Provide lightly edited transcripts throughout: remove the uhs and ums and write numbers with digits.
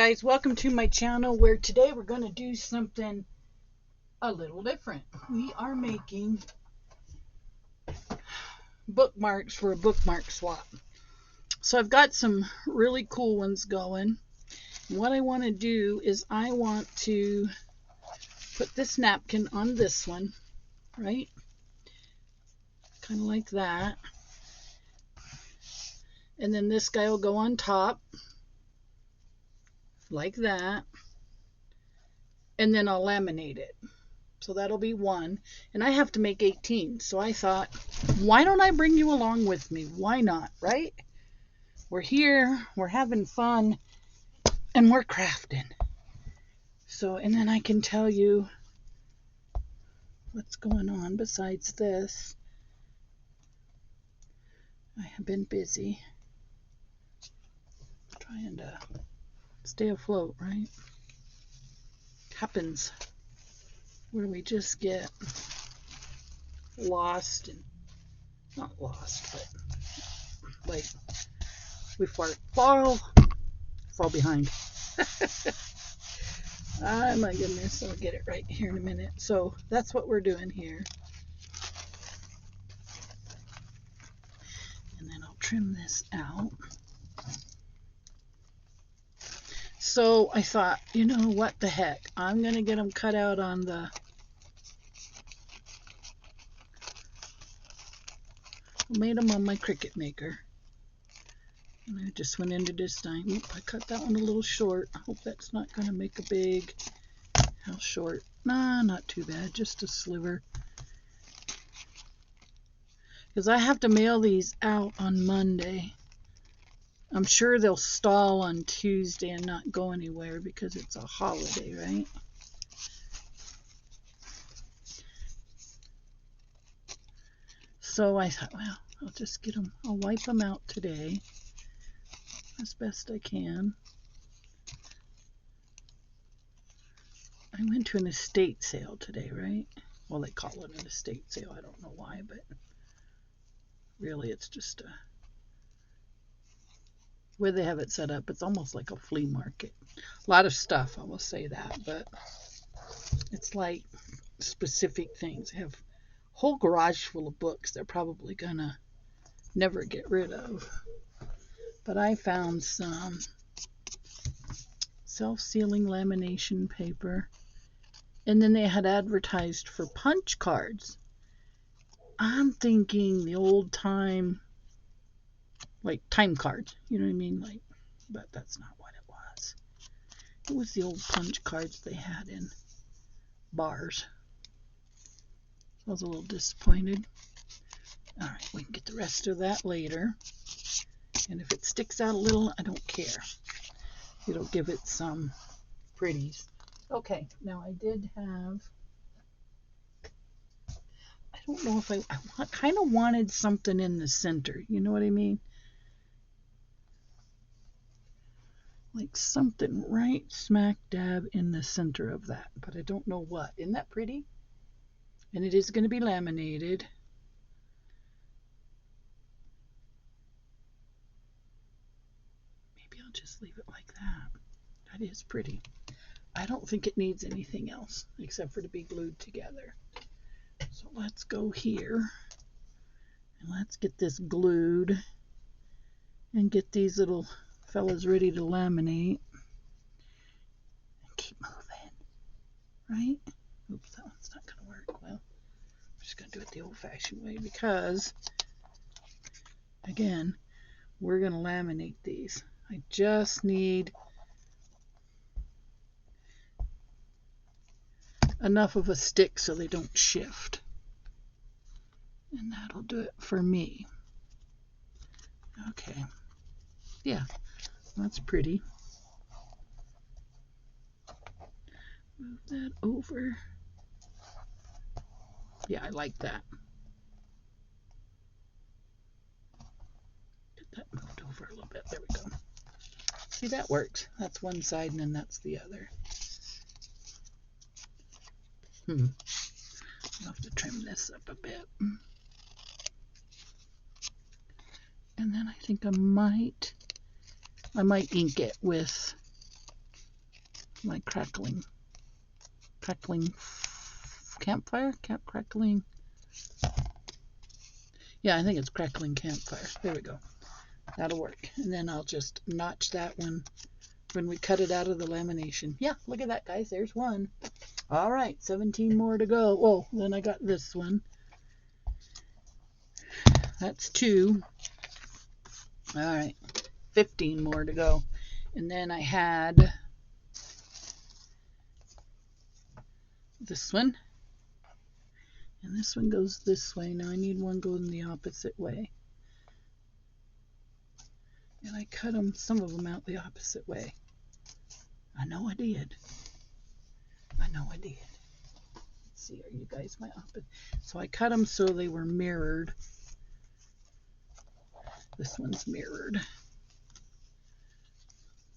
guys, welcome to my channel where today we're going to do something a little different. We are making bookmarks for a bookmark swap. So I've got some really cool ones going. What I want to do is I want to put this napkin on this one, right? Kind of like that. And then this guy will go on top, like that. And then I'll laminate it. So that'll be one. And I have to make 18. So I thought, why don't I bring you along with me? Why not, right? We're here, we're having fun, and we're crafting. So, and then I can tell you what's going on besides this. I have been busy trying to stay afloat, right? Happens where we just get lost, and not lost, but like we fall behind. Oh my goodness, I'll get it right here in a minute. So that's what we're doing here. And then I'll trim this out. So I thought, you know what the heck, I'm going to get them cut out on the I made them on my Cricut maker. And I just went into design. Oop, I cut that one a little short. I hope that's not going to make a big... How short? Nah, not too bad. Just a sliver. Because I have to mail these out on Monday. I'm sure they'll stall on Tuesday and not go anywhere because it's a holiday, right? So I thought, well, I'll just get them. I'll wipe them out today as best I can. I went to an estate sale today, right? Well, they call it an estate sale. I don't know why, but really it's just a where they have it set up. It's almost like a flea market. A lot of stuff, I will say that, but it's like specific things. They have a whole garage full of books they're probably gonna never get rid of. But I found some self-sealing lamination paper. And then they had advertised for punch cards. I'm thinking the old time, like time cards, you know what I mean? Like, but that's not what it was. It was the old punch cards they had in bars. I was a little disappointed. All right, we can get the rest of that later. And if it sticks out a little, I don't care. It'll give it some pretties. Okay, now I did have, I don't know if I kind of wanted something in the center. You know what I mean? Like something right smack dab in the center of that. But I don't know what. Isn't that pretty? And it is going to be laminated. Maybe I'll just leave it like that. That is pretty. I don't think it needs anything else except for to be glued together. So let's go here and let's get this glued and get these little fellas ready to laminate. And keep moving, right? Oops, that one's not going to work. Well, I'm just going to do it the old-fashioned way because, again, we're going to laminate these. I just need enough of a stick so they don't shift. And that'll do it for me. Okay. Yeah, that's pretty. Move that over. Yeah, I like that. Get that moved over a little bit. There we go. See, that works. That's one side and then that's the other. I'll have to trim this up a bit. And then I think I might ink it with my crackling campfire? Crackling. Yeah, I think it's crackling campfire. There we go. That'll work. And then I'll just notch that one when we cut it out of the lamination. Yeah, look at that, guys. There's one. All right, 17 more to go. Oh, then I got this one. That's 2. All right, 15 more to go. And then I had this one. And this one goes this way. Now I need one going the opposite way. And I cut them, some of them out the opposite way. I know I did. I know I did. Let's see, are you guys my opposite? So I cut them so they were mirrored. This one's mirrored,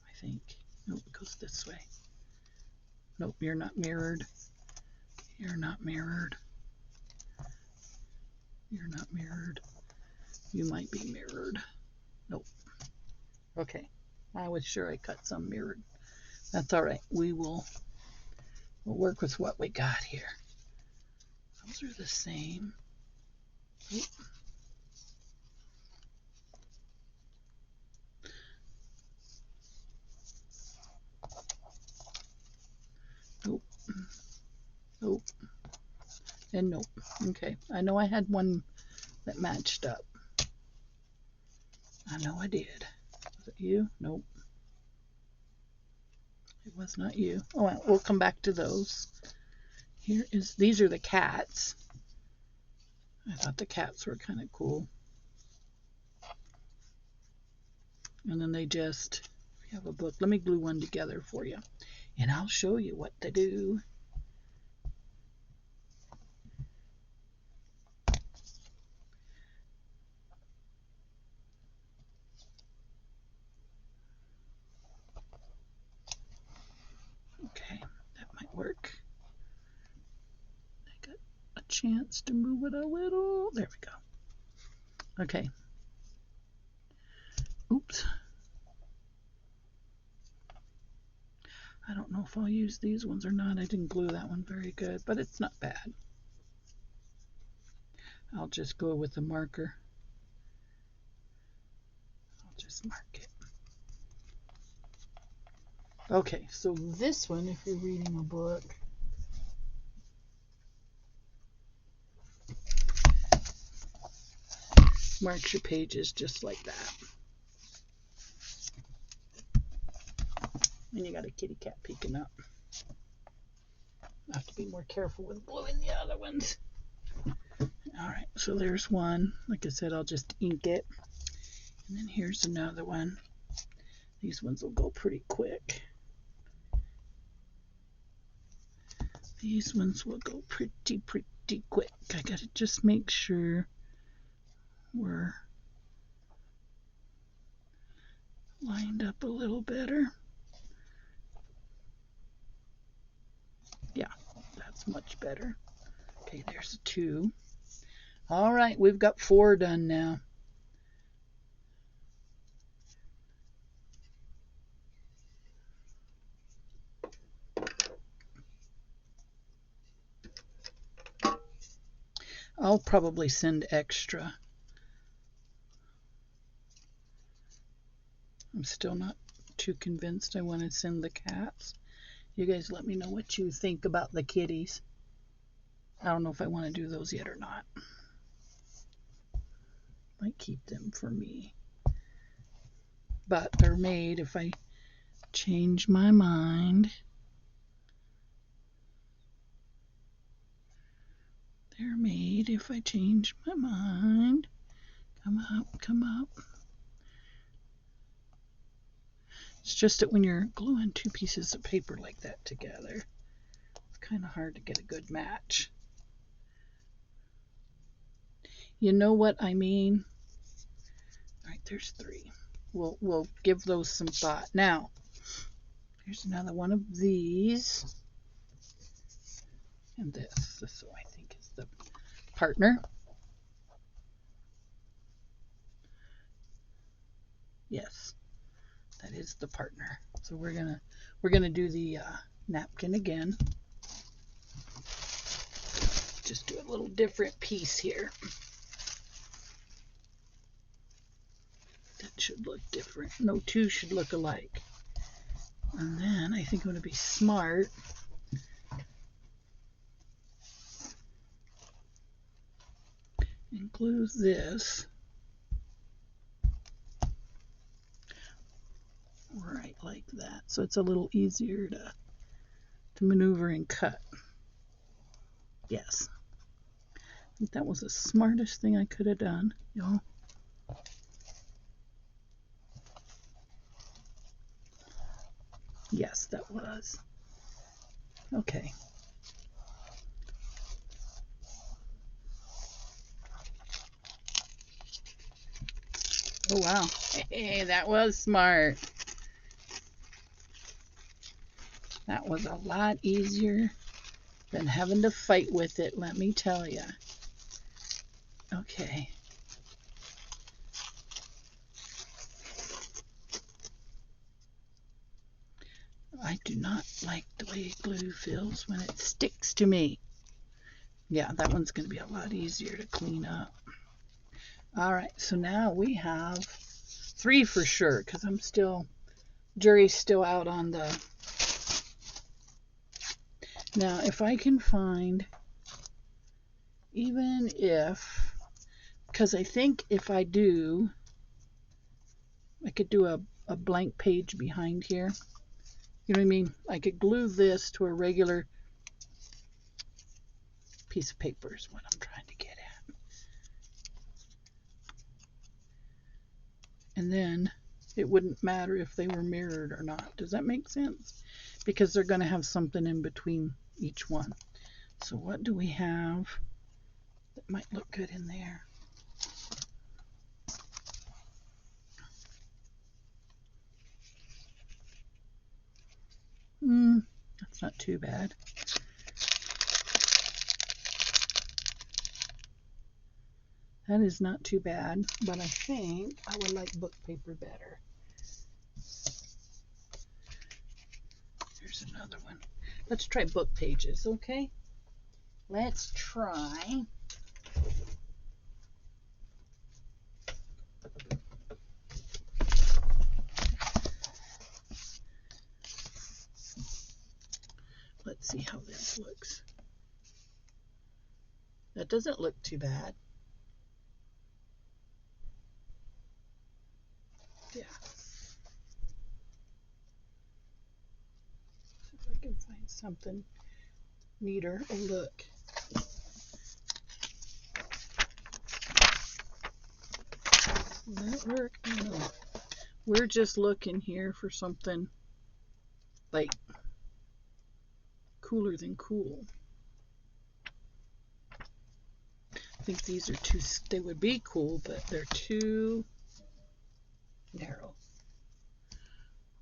I think. Nope, it goes this way. Nope, you're not mirrored. You're not mirrored. You're not mirrored. You might be mirrored. Nope. Okay. I was sure I cut some mirrored. That's all right. We'll work with what we got here. Those are the same. Oop. Nope. Nope. And nope. Okay. I know I had one that matched up. I know I did. Was it you? Nope. It was not you. Oh, well, we'll come back to those. These are the cats. I thought the cats were kind of cool. And then they just, if you have a book, let me glue one together for you. And I'll show you what to do. Okay, that might work. I got a chance to move it a little. There we go. Okay. Oops. I don't know if I'll use these ones or not. I didn't glue that one very good, but it's not bad. I'll just go with the marker. I'll just mark it. Okay, so this one, if you're reading a book, marks your pages just like that. And you got a kitty cat peeking up. I have to be more careful with gluing the other ones. Alright, so there's one. Like I said, I'll just ink it. And then here's another one. These ones will go pretty quick. These ones will go pretty quick. I gotta just make sure we're lined up a little better. Yeah, that's much better. Okay, there's a 2. All right, we've got 4 done now. I'll probably send extra. I'm still not too convinced I want to send the cats. You guys let me know what you think about the kitties. I don't know if I want to do those yet or not. Might keep them for me. But they're made if I change my mind. They're made if I change my mind. Come up, come up. It's just that when you're gluing 2 pieces of paper like that together, it's kind of hard to get a good match. You know what I mean? All right, there's 3. We'll give those some thought. Now, here's another one of these. And this I think is the partner. Yes, that is the partner. So we're gonna do the napkin again. Just do a little different piece here. That should look different. No two should look alike. And then I think I'm going to be smart. And glue this right like that. So it's a little easier to maneuver and cut. Yes. I think that was the smartest thing I could have done, y'all. Yes, that was. Okay. Oh, wow. Hey, that was smart. That was a lot easier than having to fight with it, let me tell you. Okay. I do not like the way glue feels when it sticks to me. Yeah, that one's going to be a lot easier to clean up. All right, so now we have 3 for sure, because jury's still out on the... Now, if I can find, even if, because I think if I do, I could do a blank page behind here. You know what I mean? I could glue this to a regular piece of paper is what I'm trying to get at. And then it wouldn't matter if they were mirrored or not. Does that make sense? Because they're going to have something in between each one. So what do we have that might look good in there? That's not too bad. That is not too bad, but I think I would like book paper better. Here's another one. Let's try book pages, okay? Let's try. Let's see how this looks. That doesn't look too bad. Yeah. See if I can find something neater. Oh, look. Will that work? I don't know. We're just looking here for something like cooler than cool. I think these are too, they would be cool, but they're too narrow.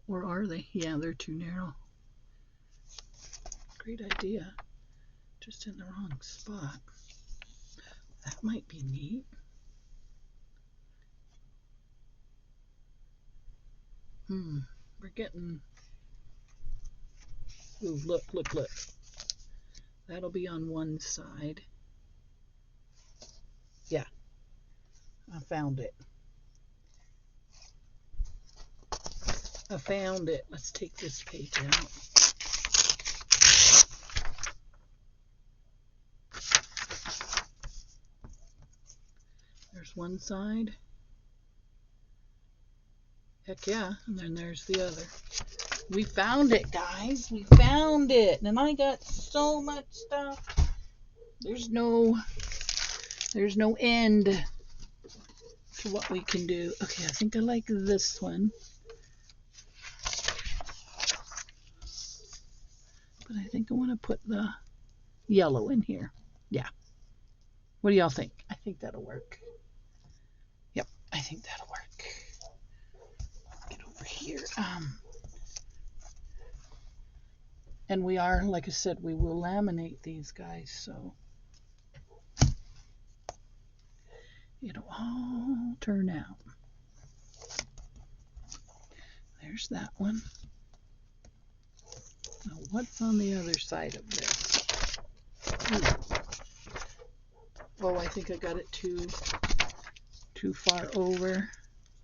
Or are they? Yeah, they're too narrow. Great idea. Just in the wrong spot. That might be neat. We're getting... Ooh, look, look, look. That'll be on one side. Yeah. I found it. I found it. Let's take this page out. There's one side. Heck yeah. And then there's the other. We found it, guys. We found it. And I got so much stuff. There's no end to what we can do. Okay, I think I like this one. But I think I want to put the yellow in here. Yeah. What do y'all think? I think that'll work. Yep, I think that'll work. Get over here. And we are, like I said, we will laminate these guys, so it'll all turn out. There's that one. Now what's on the other side of this? Oh, I think I got it too far over.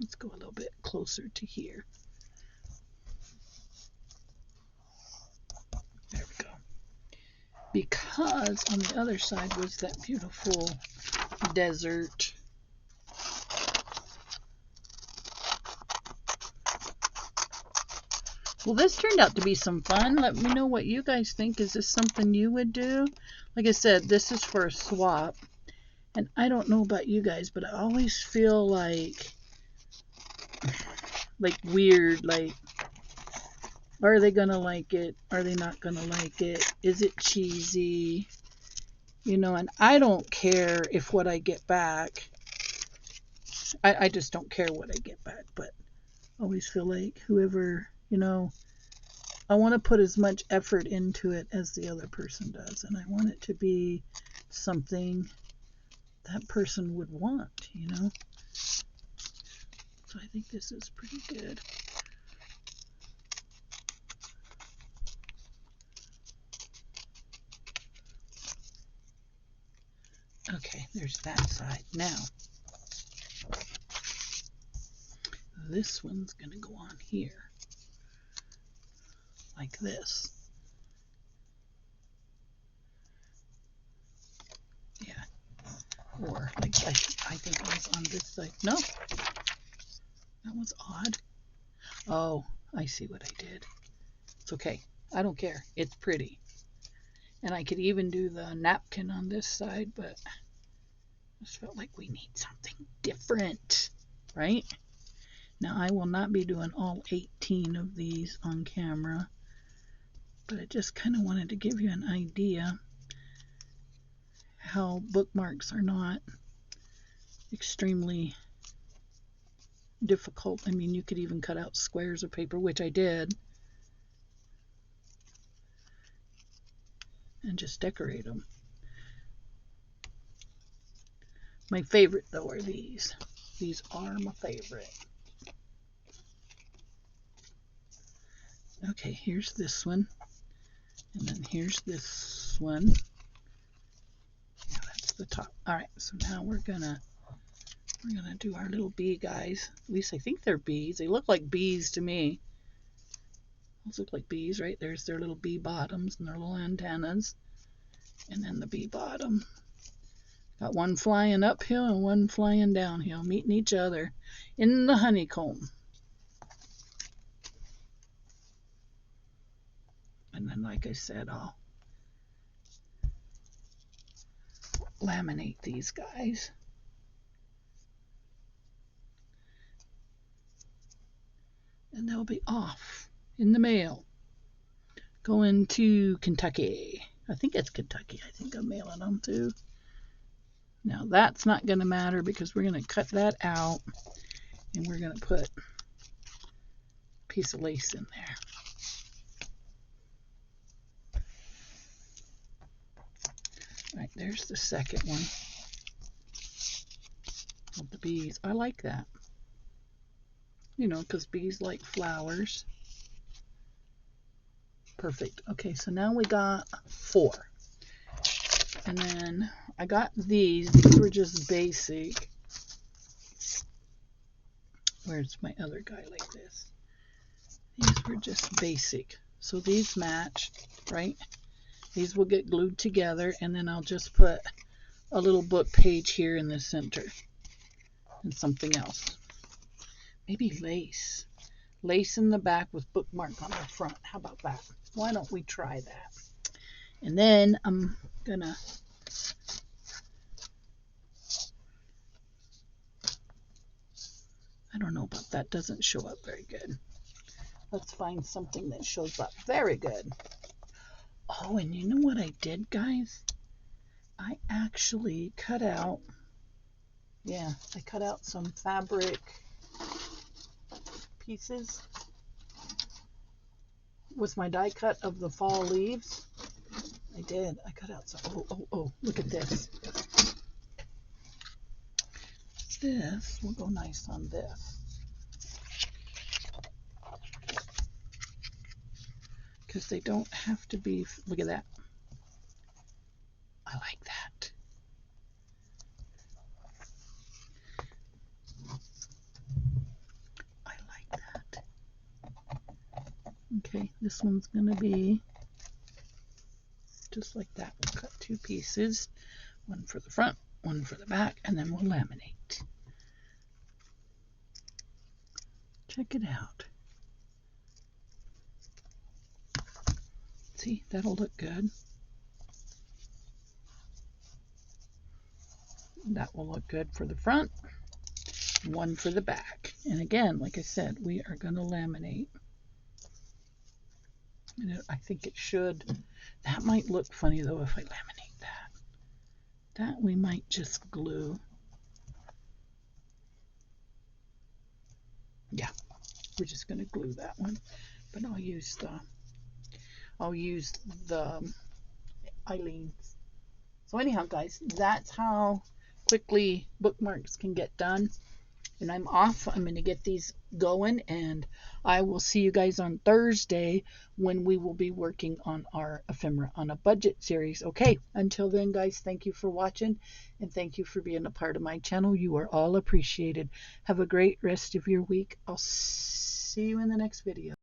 Let's go a little bit closer to here. There we go. Because on the other side was that beautiful desert. Well, this turned out to be some fun. Let me know what you guys think. Is this something you would do? Like I said, this is for a swap. And I don't know about you guys, but I always feel like weird. Like, are they going to like it? Are they not going to like it? Is it cheesy? You know, and I don't care if what I get back. I just don't care what I get back. But I always feel like whoever, you know, I want to put as much effort into it as the other person does. And I want it to be something that person would want, you know. So I think this is pretty good. Okay, there's that side. Now, this one's going to go on here. Like this. Yeah. Or like I think it was on this side. No. That was odd. Oh, I see what I did. It's okay. I don't care. It's pretty. And I could even do the napkin on this side, but I just felt like we need something different, right? Now, I will not be doing all 18 of these on camera, but I just kind of wanted to give you an idea how bookmarks are not extremely difficult. I mean, you could even cut out squares of paper, which I did, and just decorate them. My favorite, though, are these. These are my favorite. Okay, here's this one. And then here's this one. Yeah, that's the top. Alright, so now we're gonna do our little bee guys. At least I think they're bees. They look like bees to me. Those look like bees, right? There's their little bee bottoms and their little antennas. And then the bee bottom. Got one flying uphill and one flying downhill, meeting each other in the honeycomb. And then, like I said, I'll laminate these guys. And they'll be off in the mail. Going to Kentucky. I think it's Kentucky. I think I'm mailing them to. Now that's not going to matter because we're going to cut that out and we're going to put a piece of lace in there. All right, there's the second one of the bees. I like that. You know, because bees like flowers. Perfect. Okay, so now we got 4. And then I got these. These were just basic. Where's my other guy like this? These were just basic. So these match, right? These will get glued together, and then I'll just put a little book page here in the center. And something else. Maybe lace. Lace in the back with bookmark on the front. How about that? Why don't we try that? And then I'm gonna I don't know about that. Doesn't show up very good. Let's find something that shows up very good. Oh, and you know what I did, guys? I actually cut out, I cut out some fabric pieces with my die cut of the fall leaves. I did. I cut out some. Oh, look at this. This will go nice on this. because they don't have to be, look at that. I like that. I like that. Okay, this one's going to be just like that. We'll cut 2 pieces, one for the front, one for the back, and then we'll laminate. Check it out. See, that'll look good. That will look good for the front, one for the back. And again, like I said, we are going to laminate. And I think it should. That might look funny though if I laminate that. That we might just glue. Yeah, we're just going to glue that one. But I'll use the Eileen's. So anyhow, guys, that's how quickly bookmarks can get done. And I'm off. I'm going to get these going, and I will see you guys on Thursday when we will be working on our ephemera on a budget series. Okay, until then, guys, thank you for watching, and thank you for being a part of my channel. You are all appreciated. Have a great rest of your week. I'll see you in the next video.